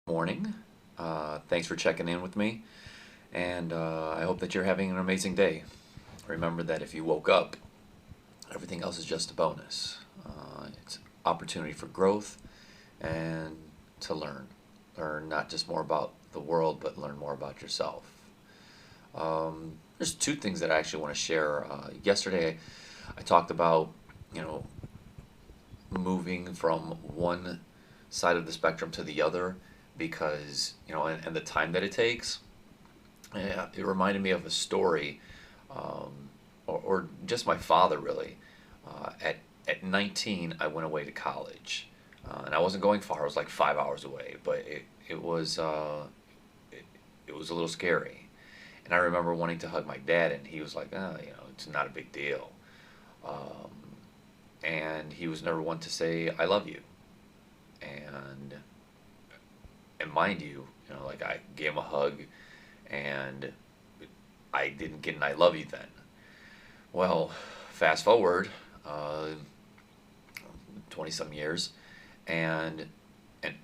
Morning. Thanks for checking in with me, and I hope that you're having an amazing day. Remember that if you woke up, everything else is just a bonus. It's opportunity for growth and to learn. Learn not just more about the world, but learn more about yourself. There's two things that I actually want to share. Yesterday, I talked about, you know, moving from one side of the spectrum to the other because, and the time that it takes. Yeah, it reminded me of a story, or just my father really. At 19, I went away to college, and I wasn't going far. It was like 5 hours away, but it was a little scary. And I remember wanting to hug my dad, and he was like, it's not a big deal. Um, and he was never one to say, I love you. And, and mind you, like I gave him a hug, and I didn't get an I love you then. Well, fast forward, 20 some years, and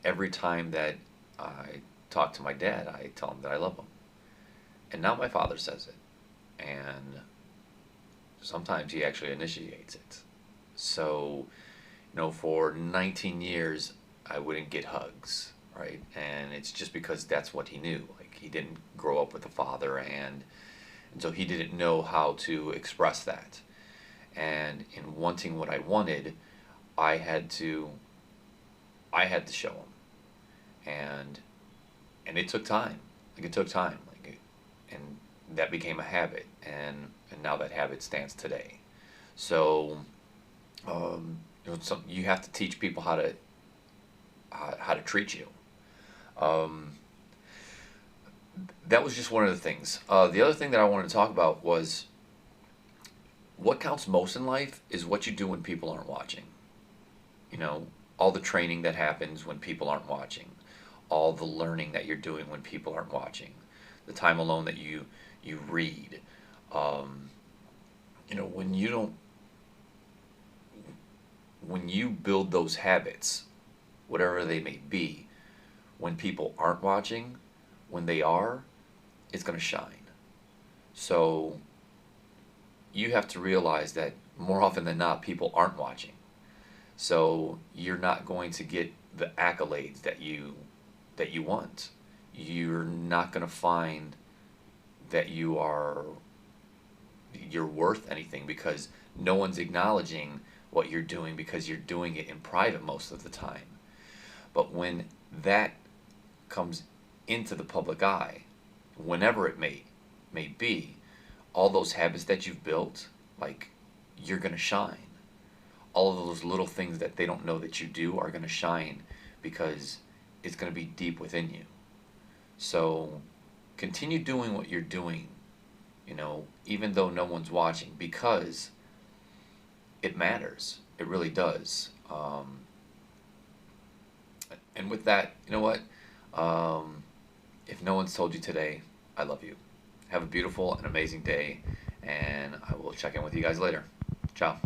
every time that I talk to my dad, I tell him that I love him. And now my father says it. And sometimes he actually initiates it. So, for 19 years, I wouldn't get hugs, right? And it's just because that's what he knew. Like, he didn't grow up with a father, and so he didn't know how to express that. And in wanting what I wanted, I had to, I had to show him. And, and it took time. Like, it took time. And that became a habit. And now that habit stands today. So, you have to teach people how to treat you. Um, that was just one of the things. The other thing that I wanted to talk about was what counts most in life is what you do when people aren't watching. All the training that happens when people aren't watching, all the learning that you're doing when people aren't watching, the time alone that you read. Um, when you don't, when you build those habits, whatever they may be, when people aren't watching, when they are, it's going to shine. So you have to realize that more often than not, people aren't watching. So you're not going to get the accolades that you want. You're not going to find that you're worth anything because no one's acknowledging what you're doing because you're doing it in private most of the time. But when that comes into the public eye, whenever it may be, all those habits that you've built, like, you're going to shine. All of those little things that they don't know that you do are going to shine because it's going to be deep within you. So continue doing what you're doing, even though no one's watching, because it matters. It really does. And with that, you know what? If no one's told you today, I love you. Have a beautiful and amazing day, and I will check in with you guys later. Ciao.